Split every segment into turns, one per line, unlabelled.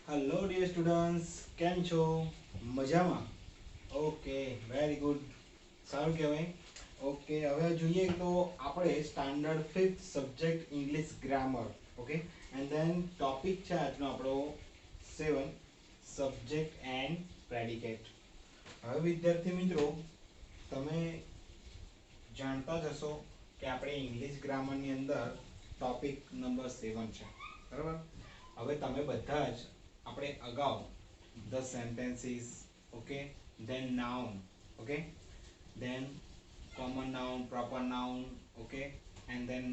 Hello dear students, કેમ છો? મજામાં? Okay, very good. સારું કહેવાય. ઓકે, હવે જોઈએ તો આપણે standard 5th subject English grammar. Okay, and then topic છે આજનો આપણો 7 સબ્જેક્ટ એન્ડ પ્રેડિકેટ. હવે વિદ્યાર્થી મિત્રો, તમે જાણતા જ હશો કે આપણે ઇંગ્લિશ ગ્રામરની અંદર ટોપિક નંબર 7 છે. બરાબર? હવે તમે બધા જ આપણે અગાઉ the sentences, okay, then noun, okay, then common noun, proper noun, okay, and then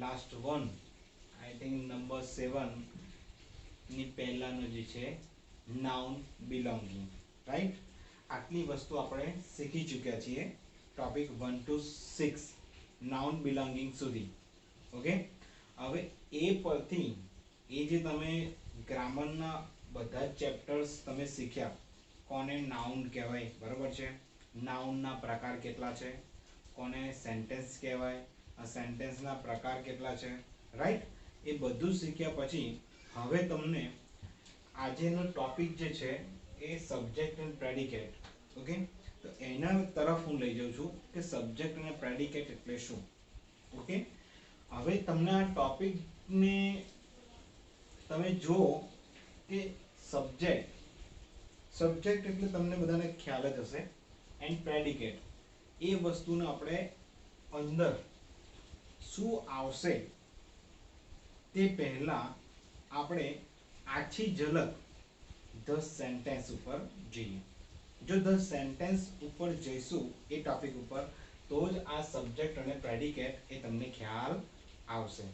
last one I think number 7 ની પહેલાનો જે છે noun belonging, right? આટલી વસ્તુ આપણે શીખી ચૂક્યા છીએ ટોપિક 1 to 6 નાઉન બિલોંગિંગ સુધી. ઓકે, હવે એ પરથી એ જે તમે ગ્રામરના બધા જ ચેપ્ટર્સ તમે શીખ્યા, કોને નાઉન કહેવાય, બરોબર છે, નાઉનના પ્રકાર કેટલા છે, કોને સેન્ટેન્સ કહેવાય, આ સેન્ટેન્સના પ્રકાર કેટલા છે, રાઈટ? એ બધું શીખ્યા પછી હવે તમને આજેનો ટોપિક જે છે એ સબ્જેક્ટ એન્ડ પ્રેડિકેટ. ઓકે, તો એના તરફ હું લઈ જાઉં છું કે સબ્જેક્ટ અને પ્રેડિકેટ એટલે શું. ઓકે, હવે તમને આ ટોપિકને તમે જો કે સબ્જેક્ટ સબ્જેક્ટ એટલે તમને બધાને ખ્યાલ જ હશે, એન્ડ પ્રેડિકેટ એ વસ્તુને આપણે અંદર શું આવશે તે પહેલા આપણે આછી ઝલક ધ સેન્ટેન્સ ઉપર જઈએ. જો ધ સેન્ટેન્સ ઉપર જઈશું એ ટોપિક ઉપર, તો જ આ સબ્જેક્ટ અને પ્રેડિકેટ એ તમને ખ્યાલ આવશે.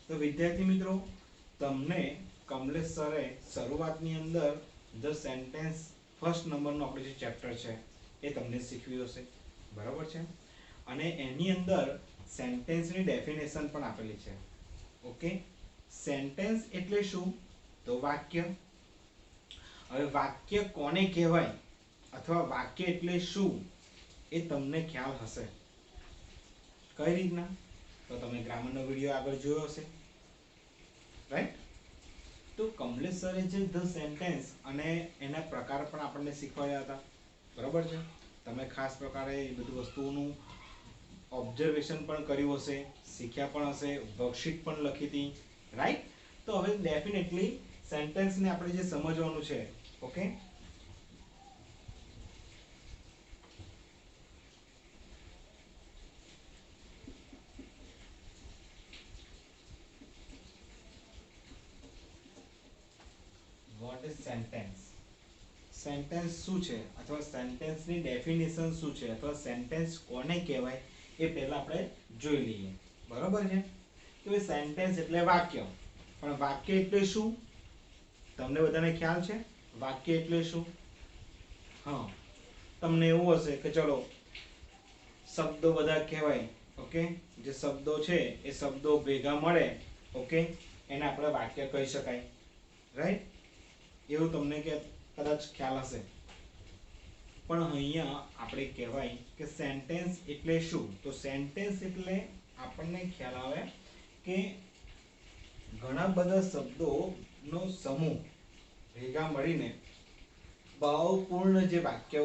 તો વિદ્યાર્થી મિત્રો, તમને કમલેશ સરે શરૂઆતની અંદર ધ સેન્ટેન્સ ફર્સ્ટ નંબરનો આપણો જે ચેપ્ટર છે એ તમને શીખવ્યું હશે, બરાબર છે, અને એની અંદર સેન્ટેન્સની ડેફિનેશન પણ આપેલી છે. ઓકે, સેન્ટેન્સ એટલે શું? તો વાક્ય. હવે વાક્ય કોને કહેવાય અથવા વાક્ય એટલે શું એ તમને ખ્યાલ હશે. કઈ રીતના? તો તમે ગ્રામરનો વિડિયો આગળ જોયો હશે, રાઈટ? તો કમલેશ સરે જે ધ સેન્ટેન્સ અને એના પ્રકાર પણ આપણને શીખવાડ્યા હતા, બરાબર છે. તમે ખાસ પ્રકારે એ બધી વસ્તુઓનું ઓબ્ઝર્વેશન પણ કર્યું હશે, શીખ્યા પણ હશે, વર્કશીટ પણ લખી હતી, રાઈટ? તો હવે ડેફિનેટલી સેન્ટેન્સને આપણે જે સમજવાનું છે, okay, what is sentence, sentence શું છે અથવા સેન્ટેન્સની ડેફિનેશન શું છે અથવા સેન્ટેન્સ કોને કહેવાય એ પહેલા આપણે જોઈ લઈએ, બરોબર છે. તો એ સેન્ટેન્સ એટલે વાક્ય. પણ વાક્ય એટલે શું? તમને બધાને ખ્યાલ છે વાક્ય એટલે શું? હા, તમને એવું હશે કે ચલો શબ્દો બધા કહેવાય, ઓકે, જે શબ્દો છે એ શબ્દો ભેગા મળે, ઓકે, એને આપણે વાક્ય કહી શકાય, રાઈટ? એવું તમને કે કદાચ ખ્યાલ હશે. પણ અહીંયા આપણે કહેવાય કે સેન્ટેન્સ એટલે શું? તો સેન્ટેન્સ એટલે આપણને ખ્યાલ આવે કે ઘણા બધા શબ્દોનો સમૂહ ભેગા મળીને ભાવપૂર્ણ જે વાક્ય,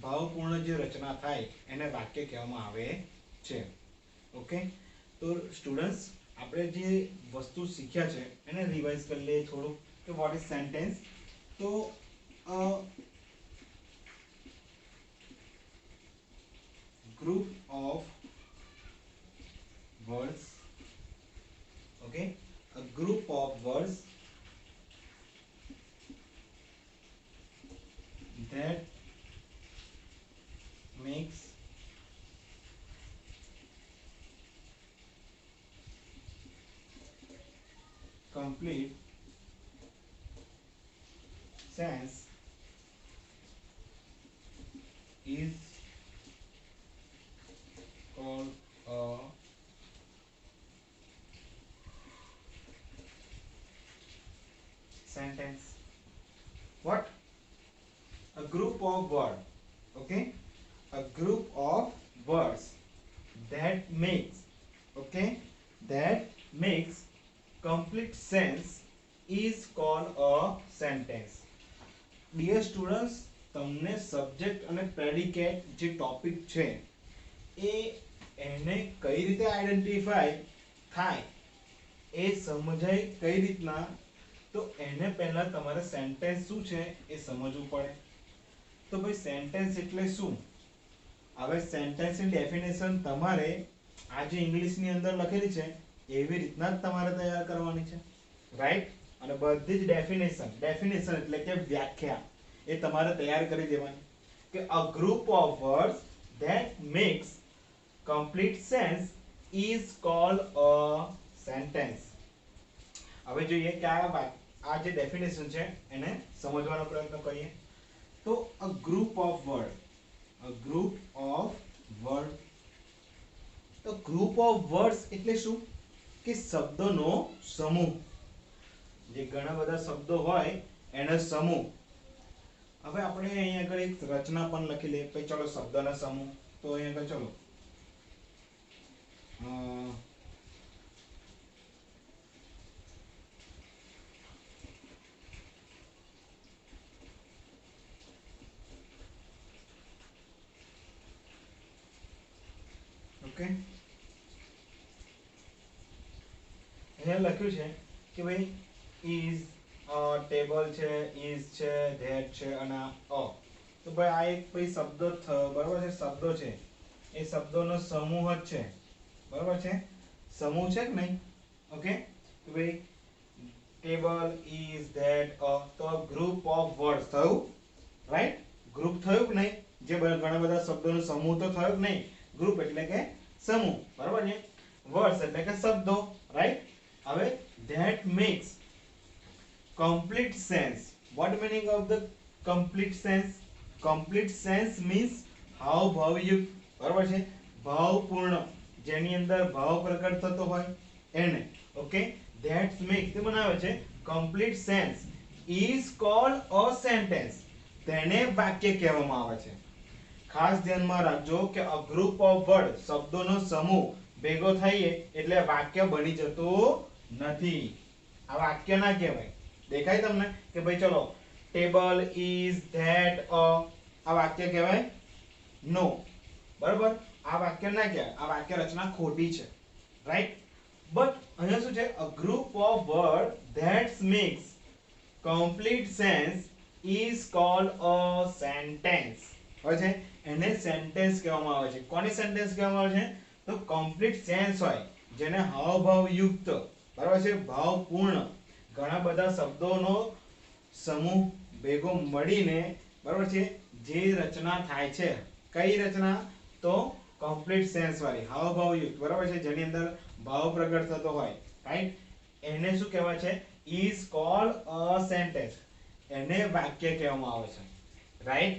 ભાવપૂર્ણ જે રચના થાય એને વાક્ય કહેવામાં આવે છે. ઓકે, તો સ્ટુડન્ટ્સ, આપણે જે વસ્તુ શીખ્યા છે એને રિવાઇઝ કરી લઈએ થોડું કે વોટ ઇઝ સેન્ટેન્સ. તો group of words, okay, a group of words that makes complete sense is called a sentence. What? A group of words, okay, a group of words that makes, okay, that makes complete sense is called a sentence. Dear students, તમને subject અને predicate જે topic છે એ એને કઈ રીતે identify થાય એ સમજાય કઈ રીતના, તો એને પહેલા તમારે સેન્ટેન્સ શું છે એ સમજવું પડે. તો ભાઈ સેન્ટેન્સ એટલે શું? હવે સેન્ટેન્સની ડેફિનેશન તમારે આ જે ઇંગ્લિશની અંદર લખેલી છે એવી રીતના જ તમારે તૈયાર કરવાની છે, રાઈટ? અને બધી જ ડેફિનેશન એટલે કે વ્યાખ્યા એ તમારે તૈયાર કરી દેવાની કે a group of words that makes complete sense is called a sentence. હવે જોઈએ કે આ જે ડેફિનેશન છે એને સમજવાનો પ્રયત્ન કરીએ. તો a group of word તો ગ્રુપ ઓફ વર્ડ્સ એટલે શું? કે શબ્દોનો સમૂહ. જે ઘણા બધા શબ્દો હોય એનો સમૂહ. હવે આપણે અહીંયા આગળ એક રચના પણ લખી લઈએ. પછી ચલો શબ્દોના સમૂહ. તો અહીંયા આગળ ચલો ઓકે, અહીંયા લખ્યું છે કે ભાઈ is ટેબલ છે, is છે, that છે અને અ. તો ભાઈ આ એક ભાઈ શબ્દ બરાબર છે, શબ્દો છે એ શબ્દોનો સમૂહ જ છે, બરાબર છે? સમૂહ છે કે નહીં? ઓકે, તો ભાઈ ટેબલ, is, that, તો ગ્રુપ ઓફ વર્ડ્સ થયું, રાઈટ? ગ્રુપ થયું કે નહીં? જે ઘણા બધા શબ્દોનો સમૂહ તો થયો કે નહીં? ગ્રુપ એટલે કે સમૂહ, બરાબર છે? વર્ડ્સ એટલે કે શબ્દો, રાઈટ? હવે that makes complete sense. What meaning of the complete sense? Complete sense means હાવભાવયુક્ત, બરાબર છે? ભાવપૂર્ણ, જેની અંદર ભાવ પ્રકટ થતો હોય એને. ઓકે, that makes તે બનાવે છે complete sense is called a sentence. તેને વાક્ય કહેવામાં આવે છે. ખાસ ધ્યાનમાં રાખજો કે a group of words શબ્દોનો સમૂહ ભેગો થઈએ એટલે વાક્ય બની જતું નથી. આ વાક્ય ના કહેવાય. દેખાય તમને કે ભાઈ ચલો ટેબલ, is, that, આ વાક્ય કહેવાય? નો, બરાબર? આ વાક્ય ના કહેવાય. આ વાક્ય રચના ખોટી છે, રાઈટ? બટ અહીંયા શું છે? a group of words that makes complete sense is called a sentence. હોય છે એને સેન્ટેન્સ કહેવામાં આવે છે. કોને સેન્ટેન્સ કહેવામાં આવે છે? તો કમ્પ્લીટ સેન્સ હોય જેને હાવભાવયુક્ત, બરાબર છે, ભાવપૂર્ણ, ઘણા બધા શબ્દોનો સમૂહ ભેગો મળીને, બરાબર છે, જે રચના થાય છે. કઈ રચના? તો કમ્પ્લીટ સેન્સ વાળી, હાવભાવયુક્ત, બરાબર છે, જેની અંદર ભાવ પ્રગટ થતો હોય, રાઈટ? એને શું કહેવાય છે? is called a sentence. એને વાક્ય કહેવામાં આવે છે, રાઈટ?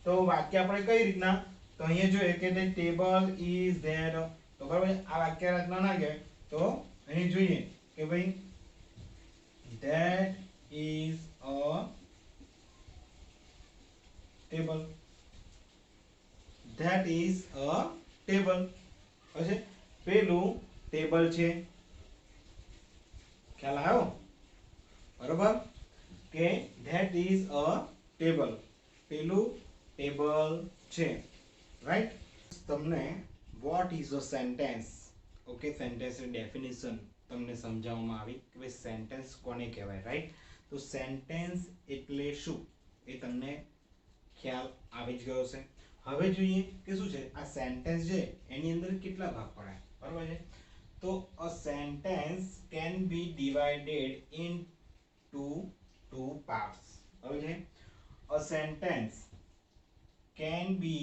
તો વાક્ય આપણે કઈ રીતના? તો અહીંયા જોઈએ કે તે ટેબલ, is, that, તો બરાબર આ વાક્ય રચના ના કહેવાય. તો અહીં જોઈએ કે ભાઈ that is a table. That is a table. હશે પેલું ટેબલ છે. ખ્યાલ આવ્યો? બરાબર કે that is a table. પેલું ટેબલ છે, રાઈટ? તમને what is a sentence, okay, sentence ની ડેફિનેશન તમને સમજાવવામાં આવી કે ભાઈ સેન્ટેન્સ કોને કહેવાય, રાઈટ? તો સેન્ટેન્સ એટલે શું એ તમને ખ્યાલ આવી જ ગયો છે. હવે જોઈએ કે શું છે આ સેન્ટેન્સ છે એની અંદર કેટલા ભાગ પડે, બરાબર છે? તો a sentence can be divided into two parts. બરાબર છે? a sentence can be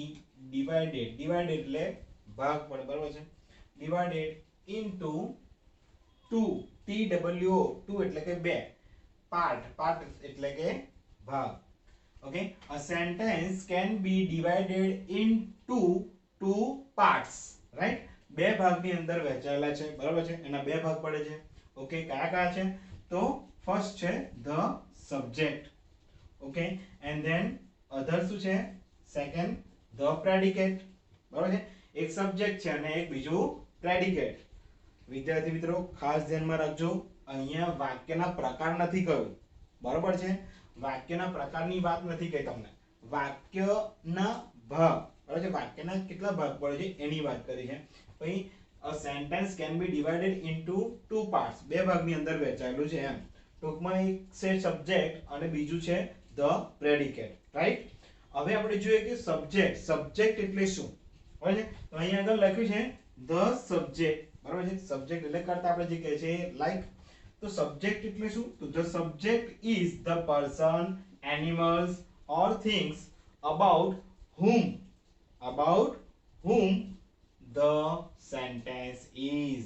divided એટલે ભાગ પડે, બરાબર છે? divided into two, two એટલે કે બે, part એટલે કે ભાગ. Okay, a sentence can be divided into two parts, right? બે ભાગની અંદર વહેંચાયેલા છે, બરાબર છે? એના બે ભાગ પડે છે. ઓકે, કયા કયા છે? તો ફર્સ્ટ છે the subject, okay, and then other શું છે? સેકન્ડ the predicate, બરાબર છે? એક સબ્જેક્ટ છે અને એક બીજું પ્રેડિકેટ. વિદ્યાર્થી મિત્રો ખાસ ધ્યાનમાં રાખજો, અહીંયા વાક્યના પ્રકાર નથી કહ્યું, બરોબર છે? વાક્યના પ્રકારની વાત નથી કહી તમને, વાક્યના ભાગ, બરાબર છે? વાક્યના કેટલા ભાગ પડે છે એની વાત કરી છે. પછી a sentence can be divided into two parts, બે ભાગની અંદર વહેંચાયેલું છે એમ. ટૂંકમાં એક છે સબ્જેક્ટ અને બીજું છે ધ પ્રેડિકેટ, રાઈટ? હવે આપણે જોઈએ કે સબ્જેક્ટ એટલે શું, બરાબર છે? તો અહીંયા આગળ લખ્યું છે ધ સબ્જેક્ટ, બરાબર છે? સબ્જેક્ટ એટલે કરતા આપણે જે કહે છે લાઈક. તો સબ્જેક્ટ એટલે શું? તો the subject is the person, animals or things about whom the sentence is,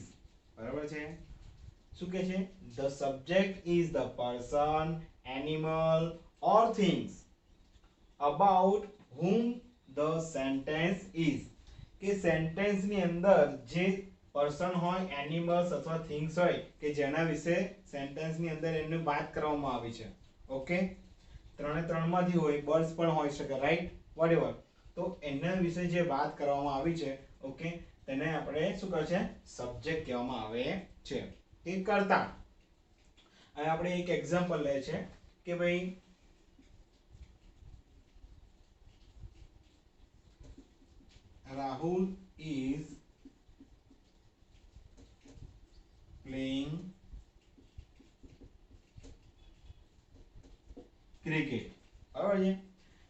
બરાબર છે? શું કહે છે? the subject is the person, animal or things about whom the sentence is, કે સેન્ટેન્સ ની અંદર જે પર્સન હોય, એનિમલ્સ અથવા થિંગ્સ હોય કે જેના વિશે સેન્ટેન્સ ની અંદર એની વાત કરવામાં આવી છે. ઓકે, ત્રણે ત્રણમાંથી હોય, બર્ડ્સ પણ હોઈ શકે, રાઈટ? વોટએવર. તો એના વિશે જે વાત કરવામાં આવી છે, ઓકે, તેને આપણે શું કહે છે? સબ્જેક્ટ કહેવામાં આવે છે. એ કરતા હવે આપણે એક એક્ઝામ્પલ લે છે કે ભાઈ રાહુલ is playing cricket, બરાબર છે?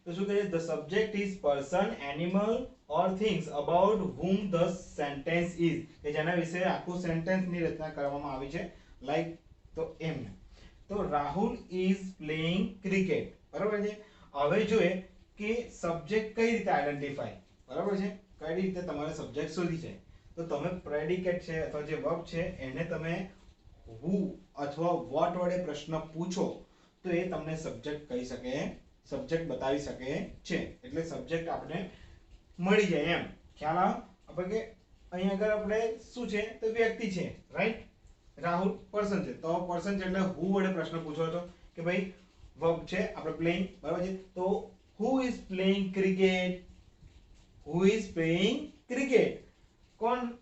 તો શું કહે છે? the subject is person, animal or things about whom the sentence is, કે જેના વિશે આખું સેન્ટેન્સ ની રચના કરવામાં આવી છે, લાઈક. તો એમ, તો રાહુલ is playing cricket, બરાબર છે? હવે જોઈએ કે સબ્જેક્ટ કઈ રીતે આઈડેન્ટિફાઈ, બરાબર છે? કઈ રીતે તમારે સબ્જેક્ટ શોધી છે. તો તમે પ્રેડિકેટ છે અથવા જે વર્બ છે એને તમે who અથવા what વડે પ્રશ્ન પૂછો તો એ તમને સબ્જેક્ટ કહી શકે, સબ્જેક્ટ બતાવી શકે છે. એટલે સબ્જેક્ટ આપણે મળી જાય એમ. ખ્યાલ આવે આપણે કે અહીંયા આગળ આપણે શું છે તો વ્યક્તિ છે, રાઈટ? રાહુલ પર્સન છે, તો પર્સન છે એટલે who વડે પ્રશ્ન પૂછો તો કે ભાઈ વર્બ છે આપણે પ્લેઇંગ, બરાબર છે? તો who is playing cricket, who is playing cricket, કોણ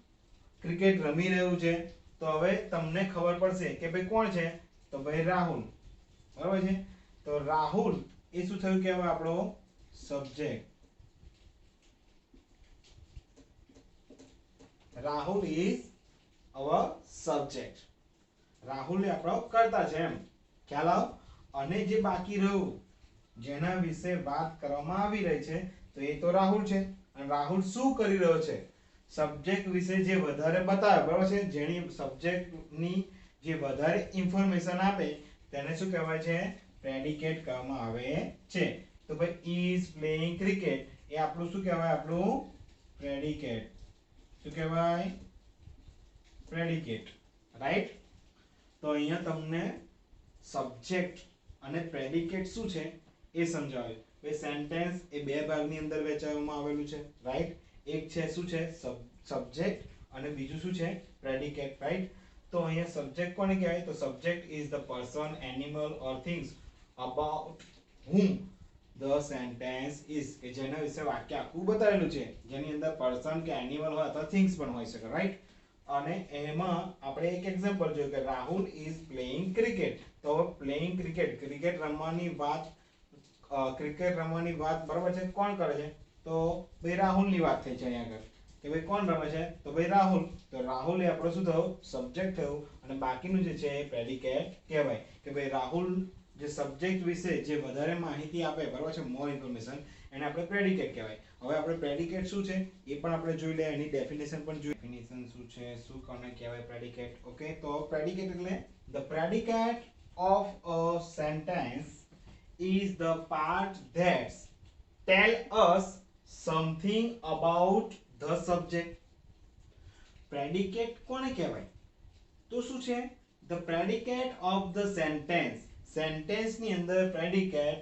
ક્રિકેટ રમી રહ્યું છે? તો હવે તમને ખબર પડશે કે ભાઈ કોણ છે? તો ભાઈ રાહુલ, બરાબર છે? તો રાહુલ એ શું થયું કે હવે આપણો subject. Rahul is our subject, Rahul એ આપણો કર્તા છે એમ. ખ્યાલ આવ? અને જે બાકી રહ્યું જેના વિશે વાત કરવામાં આવી રહી છે તો એ તો રાહુલ છે. અને રાહુલ શું કરી રહ્યો છે? સબ્જેક્ટ વિશે જે વધારે બતાવે, બરાબર છે? જેની સબ્જેક્ટ ની જે વધારે ઇન્ફોર્મેશન આપે તેને શું કહેવાય છે? પ્રેડિકેટ કહેવામાં આવે છે. તો ભાઈ is playing cricket એ આપણું શું કહેવાય? આપણું પ્રેડિકેટ. શું કહેવાય? Predicate, right? તો અહીંયા તમને સબ્જેક્ટ અને પ્રેડિકેટ શું છે એ સમજાવ્યું. બે સેન્ટેન્સ એ બે ભાગની અંદર વહેંચવામાં આવેલું છે, રાઈટ? એક છે શું છે? સબ્જેક્ટ અને બીજું શું છે? Predicate, right? તો અહીંયા સબ્જેક્ટ કોને કહેવાય? તો subject is the person, animal or things about whom the sentence is, કે જેના વિશે વાક્ય આખું બતાવેલું છે, જેની અંદર પર્સન કે એનિમલ હોય અથવા થિંગ્સ પણ હોઈ શકે, રાઈટ? અને એમાં આપણે એક એક્ઝામ્પલ જોયું કે રાહુલ ઇઝ પ્લેઇંગ ક્રિકેટ. તો પ્લેઇંગ ક્રિકેટ, ક્રિકેટ રમવાની વાત, બરાબર છે? કોણ કરે છે? તો ભાઈ રાહુલની વાત થઈ છે અહીંયા આગળ કે ભાઈ કોણ રમે છે? તો ભાઈ રાહુલ. તો રાહુલ એ આપણો શું થયું? સબ્જેક્ટ થયું. અને બાકીનું જે છે એ પ્રેડિકેટ કહેવાય કે ભાઈ રાહુલ જે સબ્જેક્ટ વિશે જે વધારે માહિતી આપે, બરાબર છે? મોર ઇન્ફોર્મેશન, એને આપણે પ્રેડિકેટ કહેવાય. હવે આપણે પ્રેડિકેટ શું છે એ પણ આપણે જોઈ લે, એની ડેફિનેશન પણ જોઈ. ડેફિનેશન શું છે, શું કોને કહેવાય પ્રેડિકેટ? ઓકે, તો પ્રેડિકેટ એટલે the predicate of a sentence is the part that tell us something about the subject. Predicate કોને કહેવાય? તો શું છે? the predicate of the sentence, sentence ની અંદર predicate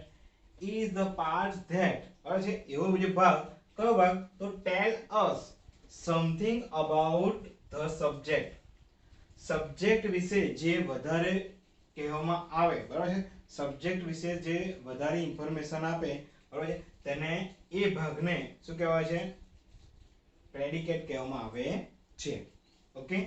is the part that, બરાબર છે? એવો જે ભાગ, કયો ભાગ? તો tell us something about the subject, subject વિશે જે વધારે કહેવામાં આવે, બરાબર છે? સબ્જેક્ટ વિશે જે વધારે ઇન્ફોર્મેશન આપે, બરાબર છે? તેને એ ભાગને શું કહેવાય છે? પ્રેડિકેટ કહેવામાં આવે છે. Okay,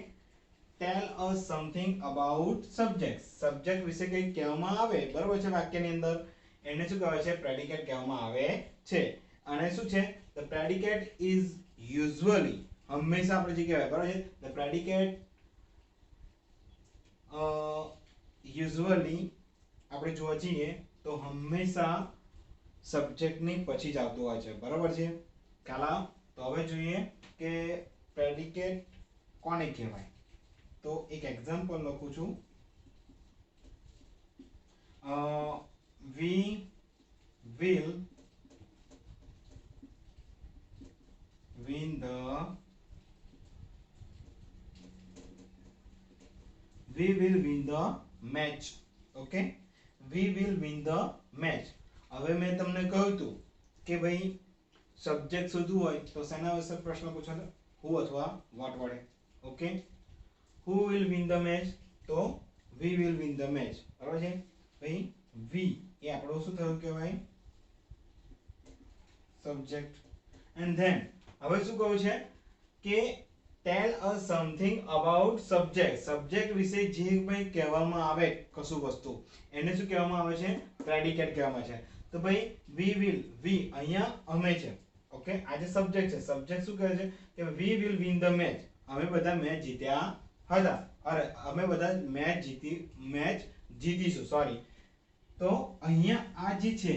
tell us something about subject. Subject વિશે કંઈક કહેવામાં આવે, બરોબર છે, વાક્યની અંદર એને શું કહેવાય છે? પ્રેડિકેટ કહેવામાં આવે છે. અને શું છે? ધ પ્રેડિકેટ ઇઝ યુઝ્યુઅલી, હંમેશા આપણે જે કહેવાય, બરોબર છે, ધ પ્રેડિકેટ યુઝ્યુઅલી આપણે જોવા જઈએ તો હંમેશા સબ્જેક્ટની પછી જ આવતું હોય છે, બરોબર છે. ખ્યાલ? તો હવે જોઈએ કે પ્રેડિકેટ કોને કહેવાય. તો એક એક્ઝામ્પલ લખું છું. We will win the we will win the match. Okay, we will win the match. હવે મેં તમને કહ્યું હતું કે ભાઈ સબ્જેક્ટ શોધવું હોય તો શેના વિશે પ્રશ્ન પૂછો તો who અથવા what વડે. Okay, who will win the match? તો we will win the match. બરાબર છે ભાઈ. we એ આપણો શું થયું કહેવાય? સબ્જેક્ટ. એન્ડ ધેન હવે શું કહ્યું છે કે ટેલ us something about subject. Subject વિશે જે કંઈ કહેવામાં આવે કશું વસ્તુ એને શું કહેવામાં આવે છે? પ્રેડિકેટ કહેવામાં છે. તો ભાઈ વી વિલ, વી અહીંયા અમે છે. ઓકે, આ જે સબ્જેક્ટ છે, સબ્જેક્ટ શું કહે છે કે we will win the match. અમે બધા મેચ જીત્યા હતા. અરે અમે બધા મેચ જીતીશું. સોરી. તો અહીંયા આ જે છે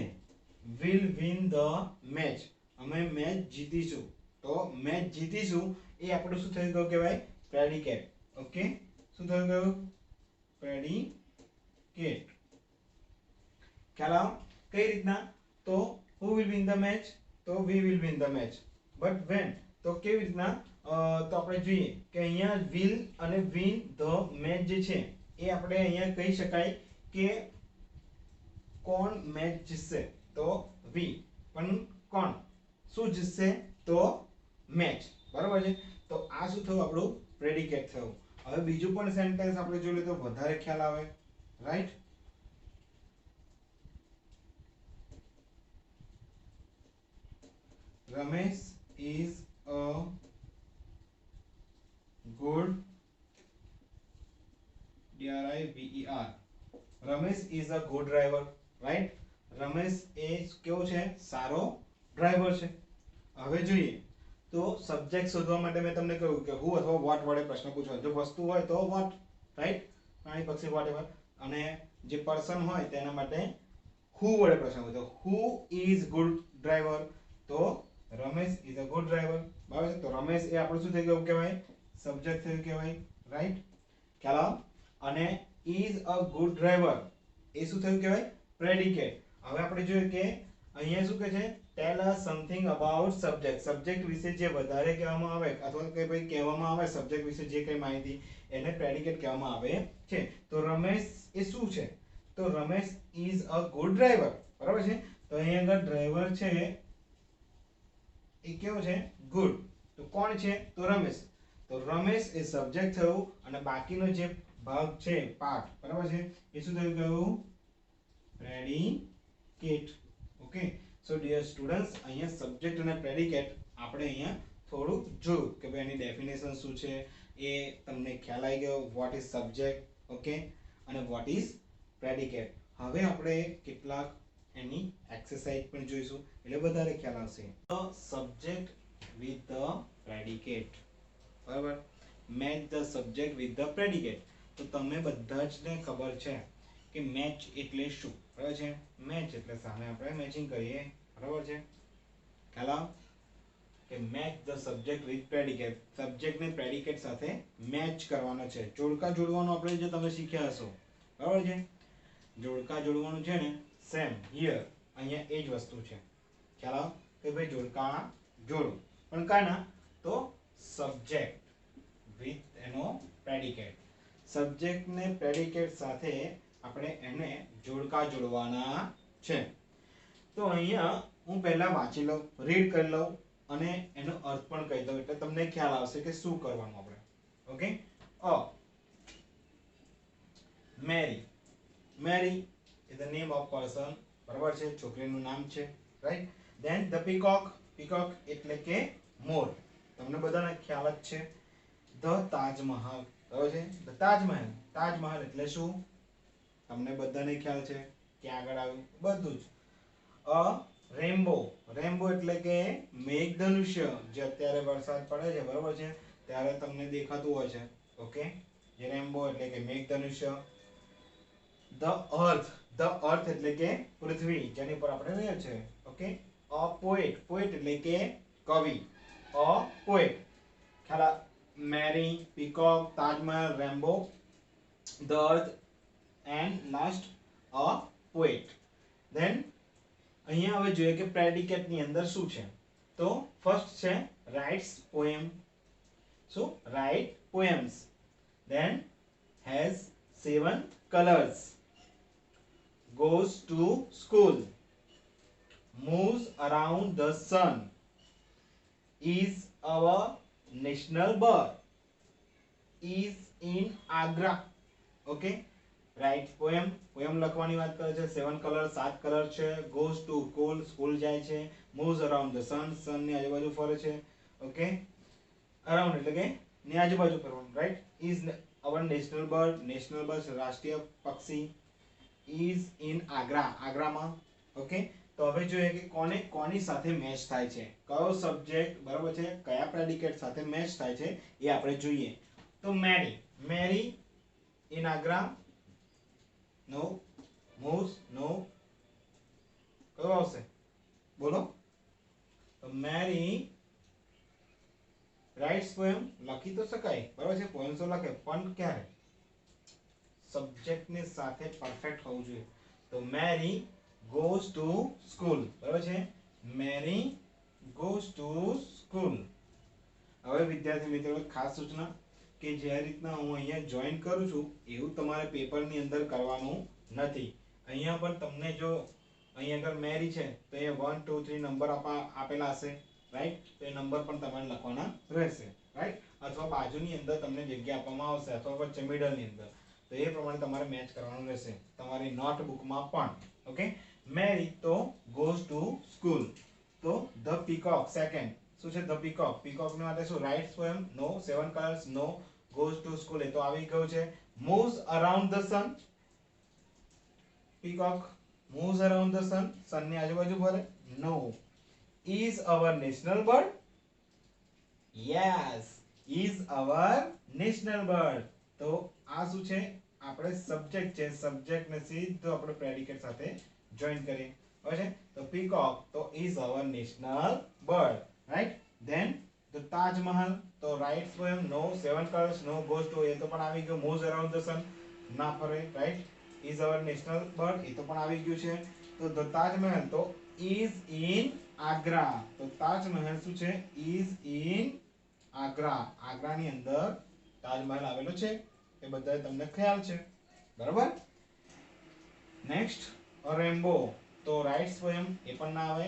વિલ વિન ધ મેચ, અમે મેચ જીતીશું. તો મેચ જીતીશું એ આપણું શું થઈ ગયું કહેવાય? પ્રેડિકેટ. ઓકે, શું થઈ ગયું? પ્રેડિકેટ. ખ્યાલ આવ કઈ રીતના? તો who will win the match? તો we will win the match. but when? તો કેવી રીતના? તો આપણે જોઈએ કે અહીંયા will અને win the match જે છે એ આપણે અહીંયા કહી શકાય કે કોણ મેચ જીતશે? તો we. પણ કોણ શું જીતશે? તો મેચ. બરાબર છે. તો આ શું થયું? આપણું પ્રેડિકેટ થયું. હવે બીજું પણ સેન્ટેન્સ આપણે જોઈ લઈએ તો વધારે ખ્યાલ આવે. Right? Ramesh is a good DRIVER. Ramesh is a good driver. Right? Ramesh એ કેવો છે? સારો ડ્રાઈવર છે. હવે જોઈએ તો સબ્જેક્ટ શોધવા માટે મેં તમને કહ્યું કે who અથવા what વડે પ્રશ્ન પૂછવાનો. જો વસ્તુ હોય તો what, રાઈટ? પ્રાણી પક્ષી whatever. અને જે પર્સન હોય તેના માટે who વડે પ્રશ્ન પૂછો. who is good driver? તો Ramesh is a good driver. બરાબર છે. તો રમેશ એ આપણું શું થઈ ગયું કહેવાય? સબ્જેક્ટ થયું કહેવાય. રાઈટ? ખ્યાલ? અને is a good driver એ શું થયું કહેવાય? પ્રેડિકેટ. હવે આપણે જોઈએ કે અહીંયા શું કહે છે? ટેલ us something about subject. Subject વિશે જે વધારે કહેવામાં આવે અથવા કે ભાઈ કહેવામાં આવે સબ્જેક્ટ વિશે જે કંઈ માહિતી એને પ્રેડિકેટ કહેવામાં આવે છે. તો રમેશ એ શું છે? તો Ramesh is a good driver. બરાબર છે. તો અહીંયા આગળ ડ્રાઈવર છે એ કેવો છે? ગુડ. તો કોણ છે? તો રમેશ. તો રમેશ એ સબ્જેક્ટ થયું અને બાકીનો જે ભાગ છે પાર્ટ, બરાબર છે, એ શું થયું ગયું? પ્રેડિકેટ. ઓકે, સો ડિયર સ્ટુડન્ટ્સ, અહીંયા સબ્જેક્ટ અને પ્રેડિકેટ આપણે અહીંયા થોડું જોયું કે ભાઈ એની ડેફિનેશન શું છે, એ તમને ખ્યાલ આવી ગયો. વોટ ઇઝ સબ્જેક્ટ, ઓકે, અને વોટ ઇઝ પ્રેડિકેટ. હવે આપણે કેટલાક એની એક્સરસાઇઝ પણ જોઈશું એટલે વધારે ખ્યાલ આવશે. The subject with the predicate. બરાબર, match the subject with the predicate. તો તમને બધા જ ને ખબર છે કે મેચ એટલે શું, બરાબર છે. મેચ એટલે સામે આપણે મેચિંગ કરીએ, બરાબર છે. ખ્યાલ આવ કે match the subject with predicate. Subject ને પ્રેડિકેટ સાથે મેચ કરવાનો છે. જોડકા જોડવાનું આપણે જે તમે શીખ્યા હશો, બરાબર છે. જોડકા જોડવાનું છે ને, સેમ હિયર અહીંયા એ જ વસ્તુ છે. ખ્યાલ આવ કે ભાઈ જોડકા જોડો, પણ કાના? તો સબ્જેક્ટ વિથ એનો પ્રેડિકેટ. સબ્જેક્ટ ને પ્રેડિકેટ સાથે આપણે એને જોડકા જોડવાના છે. તો અહીંયા હું પહેલા વાંચી લઉં, રીડ કરી લઉં અને એનો અર્થ પણ કહી દઉં એટલે તમને ખ્યાલ આવશે કે શું કરવાનું આપણે. Okay, Mary. Mary is the name of person, બરાબર છે, છોકરીનું નામ છે, right. Then the peacock. Peacock એટલે કે મોર. તમને બધાને ખ્યાલ જ છે. ધ તાજમહલ. બરાબર છે. ધ તાજમહેલ, તાજમહેલ એટલે શું તમને બધાને ખ્યાલ છે ક્યાં આગળ આવ્યું બધું જ. અ રેમ્બો, રેમ્બો એટલે કે મેઘધનુષ્ય, જે અત્યારે વરસાદ પડે છે બરાબર છે ત્યારે તમને દેખાતું હોય છે. ઓકે, જે રેમ્બો એટલે કે મેઘધનુષ્ય. ધ અર્થ, ધ અર્થ એટલે કે પૃથ્વી જેની પર આપણે રહે છે. ઓકે, અ પોએટ, પોએટ એટલે કે કવિ. અ પોએટ ખ્યાલ, Mary, peacock, Taj Mahal, Rambo, the earth and last a poet. Then અહીંયા હવે જોઈએ કે પ્રેડિકેટ ની અંદર શું છે. તો ફર્સ્ટ છે રાઇટ્સ પોએમ. શું? Write poems. Then has 7 colors, goes to school, moves around the sun, is our national bird, is in Agra. Okay, write poem, poem લખવાની વાત કરે છે. 7 કલર, 7 કલર છે. goes to school, સ્કૂલ જાય છે. moves around the sun, sun ની આજુબાજુ ફરે છે. ઓકે, અરાઉન્ડ એટલે કે ની આજુબાજુ ફરવાનું. Right, is our national bird, national bird રાષ્ટ્રીય પક્ષી. is in Agra, આગ્રામાં. ઓકે, તો હવે જોઈએ કે કોને કોની સાથે મેચ થાય છે, કયો સબ્જેક્ટ બરાબર છે, કયા પ્રેડિકેટ સાથે મેચ થાય છે એ આપણે જોઈએ. તો મેરી, મેરી in Agra, no. moves, no. કયો આવશે બોલો? તો મેરી રાઇટ્સ પોએમ લખી તો શકાય બરાબર છે, પોએમ તો લખે પણ ક્યારે સબ્જેક્ટ ની સાથે પરફેક્ટ હોવું જોઈએ. તો મેરી goes to school, બરાબર છે, મેરી goes to school. હવે વિદ્યાર્થી મિત્રો ખાસ સૂચના કે જે રીતના હું અહીંયા જોઈન કરું છું એવું તમારે પેપરની અંદર કરવાનું નથી. અહીંયા પણ તમને જો અહીંયા આગળ મેરી છે તો એ 1 2 3 નંબર આપેલા હશે. રાઈટ, તો એ નંબર પણ તમારે લખવાના રહેશે. રાઈટ, અથવા બાજુની અંદર તમને જગ્યા આપવામાં આવશે અથવા વચ્ચે મિડલની અંદર, તો એ પ્રમાણે તમારે મેચ કરવાનું રહેશે તમારી નોટબુકમાં પણ. ઓકે, મેરી તો goes to school. તો ધ પીકોક સેકન્ડ શું છે? ધ પીકોક, પીકોક ની માટે શું? Writes poem, no. 7 colours, no. goes to school એ તો આવી ગયું છે. moves around the sun, peacock moves around the sun, sun ની આજુબાજુ ફરે, no. is our national bird, yes, is our national bird. તો આ શું છે? આપણે સબ્જેક્ટ છે, સબ્જેક્ટ ને સીધો આપણે પ્રેડિકેટ સાથે જોઈન કરીએ. હવે છે તો peacock તો is our national bird. Right, then the Taj Mahal તો writes poem, no. 7 colors, no. goes to એ તો પણ આવી ગયું. moves around the sun ના ફરે. Right, is our national bird એ તો પણ આવી ગયું છે. તો the Taj Mahal તો is in Agra. તો તાજમહેલ શું છે? is in Agra, આગ્રાની અંદર તાજમહેલ આવેલો છે એ બધા તમને ખ્યાલ છે બરાબર. નેક્સ્ટ રેમ્બો તો રાઇટ્સ પોએમ એ પણ ના આવે.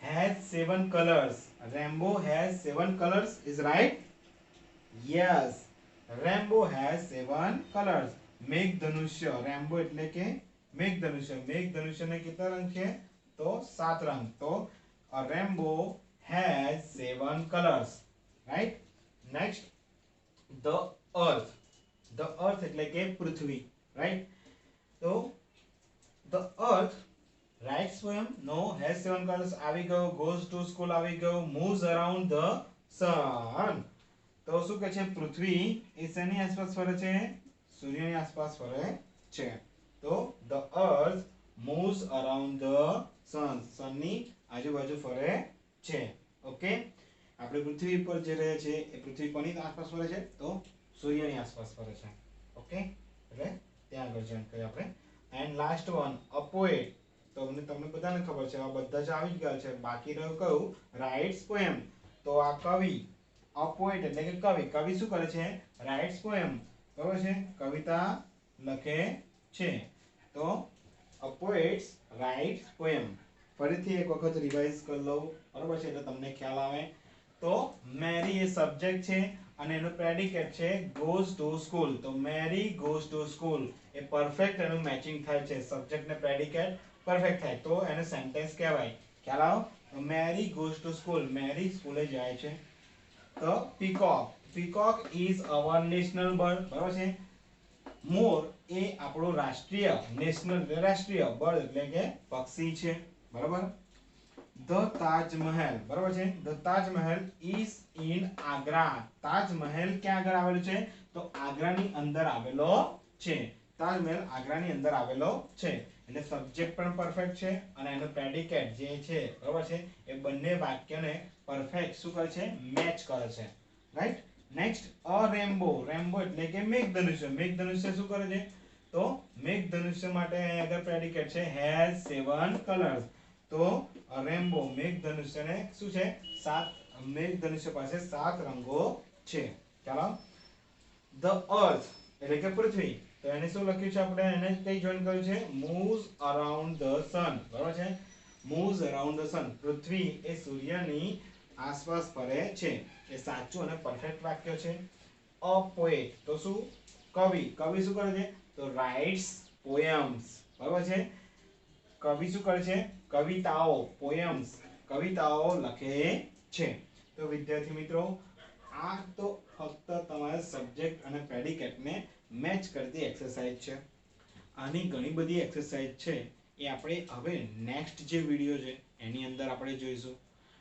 has 7 colors, rainbow has 7 colors is right, yes, rainbow has 7 colors. મેઘધનુષ્ય, Rambo એટલે કે મેઘધનુષ્ય, મેઘધનુષ્યને કેટલા રંગ છે? તો 7 રંગ. તો a rainbow has 7 colors. right, next the earth, the earth એટલે કે પૃથ્વી. right, તો the earth writes poem, no. has 7 colors આવી ગયો. goes to school આવી ગયો. moves around the sun તો શું કહે છે? પૃથ્વી એ શેની આસપાસ ફરે છે? સૂર્યની આસપાસ ફરે છે. તો the earth moves around the sun, sun ની આજુબાજુ ફરે છે. ઓકે, આપણે પૃથ્વી પર જે રહે છે એ પૃથ્વી કોની આસપાસ ફરે છે? તો સૂર્યની આસપાસ ફરે છે. ઓકે, એટલે ત્યાં આગળ જોઈન કરીએ આપણે. And last one a poet તો તમને બધાને ખબર છે, આ બધા જ આવી જ ગયા છે. બાકી રહ્યું કયું? Writes poem. તો આ કવિ, અ પોએટ એટલે કે કવિ, કવિ શું કરે છે? રાઇટ્સ પોએમ, બરોબર છે, કવિતા લખે છે. તો અ પોએટ્સ રાઇટ્સ પોએમ. ફરીથી એક વખત રિવાઇઝ કરી લઉં બરોબર છે, એટલે તમને ખ્યાલ આવે. તો મેરી એ સબ્જેક્ટ છે અને એનું પ્રેડિકેટ છે goes to school. તો મેરી goes to school A perfect એનું મેચિંગ થાય છે, સબ્જેક્ટ ને પ્રેડિકેટ પરફેક્ટ થાય તો એને સેન્ટેન્સ કહેવાય. ખ્યાલ આવો? મેરી goes to school, મેરી સ્કૂલે જાય છે. તો peacock, peacock is our national bird, બરાબર છે. મોર એ આપણો રાષ્ટ્રીય, નેશનલ રાષ્ટ્રીય, બર્ડ એટલે કે પક્ષી છે, બરાબર. ધ તાજમહેલ, બરાબર છે. The Taj Mahal is in Agra. Taj Mahal ક્યાં આગળ આવેલું છે? તો આગ્રાની અંદર આવેલો છે. તાજમહેલ આગ્રાની અંદર આવેલો છે. એટલે સબ્જેક્ટ પણ પરફેક્ટ છે અને એનો પ્રેડિકેટ જે છે, બરાબર છે, એ બંને વાક્યને પરફેક્ટ શું કરે છે? મેચ કરે છે, રાઈટ. નેક્સ્ટ, અ રેમ્બો. રેમ્બો એટલે કે મેઘધનુષ્ય. મેઘધનુષ્ય શું કરે છે? તો મેઘધનુષ્ય માટે અહીં આગળ પ્રેડિકેટ છે હેઝ 7 કલર્સ. તો રેમ્બો મેઘધનુષ્યને શું છે? 7, મેઘધનુષ્ય પાસે 7 રંગો છે. ચાલો. ધ અર્થ એટલે કે પૃથ્વી, તો એને શું લખ્યું છે આપણે? એને કઈ જોઈન કર્યું છે? મૂવ્સ અરાઉન્ડ ધ સન, બરાબર છે. મૂવ્સ અરાઉન્ડ ધ સન, પૃથ્વી એ સૂર્યની આસપાસ ફરે છે. એ સાચું અને પરફેક્ટ વાક્ય છે. અ પોએટ, તો શું? કવિ. કવિ શું કરે છે? તો રાઇટ્સ પોએમ્સ, બરાબર છે. કવિ શું કરે છે? કવિતાઓ, પોએમ્સ, કવિતાઓ લખે છે. તો વિદ્યાર્થી મિત્રો, આ તો ફક્ત તમારા સબ્જેક્ટ અને પ્રેડિકેટને મેચ કરતી એક્સરસાઇઝ છે. આની ઘણી બધી એક્સરસાઇઝ છે, એ આપણે હવે નેક્સ્ટ જે વિડિયો છે એની અંદર આપણે જોઈશું.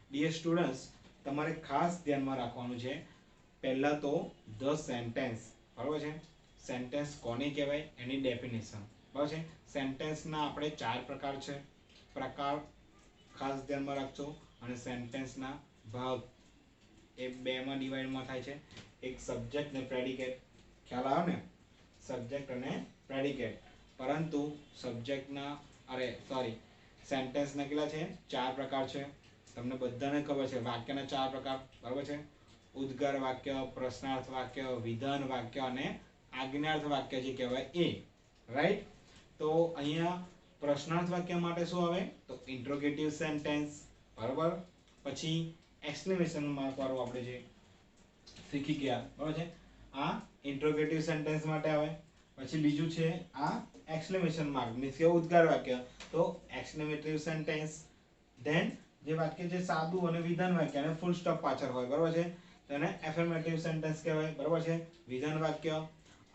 ડિયર સ્ટુડન્ટ્સ, તમારે ખાસ ધ્યાનમાં રાખવાનું છે, પહેલા તો ધ સેન્ટેન્સ, બરાબર છે. સેન્ટેન્સ કોને કહેવાય એની ડેફિનેશન, બરાબર છે. સેન્ટેન્સના આપણે 4 પ્રકાર છે. પ્રકાર ખાસ ધ્યાનમાં રાખજો. અને સેન્ટેન્સના ભાગ એ બેમાં ડિવાઇડમાં થાય છે. એક સબ્જેક્ટ ને પ્રેડિકેટ, ખ્યાલ આવે ને? સબ્જેક્ટ અને પ્રેડિકેટ. પરંતુ સબ્જેક્ટના સેન્ટેન્સના કેટલા છે? 4 પ્રકાર છે. તમને બધાને ખબર છે વાક્યના 4 પ્રકાર, બરાબર છે. ઉદ્ગાર વાક્ય, પ્રશ્નાર્થ વાક્ય, વિધાન વાક્ય અને આજ્ઞાર્થ વાક્ય જે કહેવાય એ, રાઈટ. તો અહીંયા પ્રશ્નાર્થ વાક્ય માટે શું આવે? તો ઇન્ટ્રોગેટિવ સેન્ટેન્સ, બરાબર. પછી એક્સક્લેમેશન માર્ક વાળું આપણે જે શીખી ગયા, બરાબર છે, આ ઇન્ટ્રોગેટિવ સેન્ટેન્સ માટે આવે. પછી બીજું છે આ એક્સક્લેમેશન માર્ક, મીન્સ કે ઉદ્ગાર વાક્ય, તો એક્સક્લેમેટિવ સેન્ટેન્સ. ધેન જે વાક્ય છે સાદું અને વિધાન વાક્ય અને ફૂલ સ્ટોપ પાછળ હોય, બરાબર છે, તેને એફર્મેટિવ સેન્ટેન્સ કહેવાય, બરાબર છે, વિધાન વાક્ય.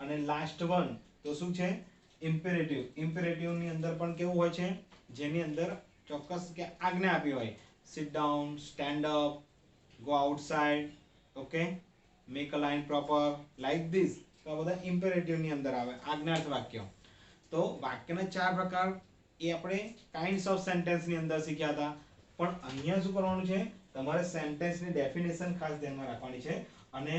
અને લાસ્ટ વન તો શું છે? ઇમ્પેરેટિવ. ઇમ્પેરેટિવ ની અંદર પણ કેવું હોય છે? જેની અંદર ચોક્કસ કે આજ્ઞા આપી હોય. Sit down, stand up, go outside, okay, make a line proper, like this. તો આ બધા ઇમ્પેરેટિવ ની અંદર આવે, આજ્ઞાર્થ વાક્ય. તો વાક્યના 4 પ્રકાર એ આપણે કાઇન્ડ્સ ઓફ સેન્ટેન્સ ની અંદર શીખ્યા હતા. પણ અહીંયા શું કરવાનું છે? તમારે સેન્ટેન્સની ડેફિનેશન ખાસ ધ્યાનમાં રાખવાની છે. અને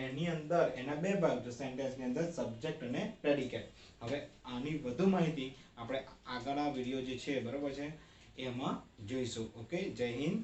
એની અંદર એના 2 ભાગ છે સેન્ટેન્સની અંદર, સબ્જેક્ટ અને પ્રેડિકેટ. હવે આની વધુ માહિતી આપણે આગળના વિડિયો જે છે, બરાબર છે, એમાં જોઈશું. ઓકે, જય હિન્દ.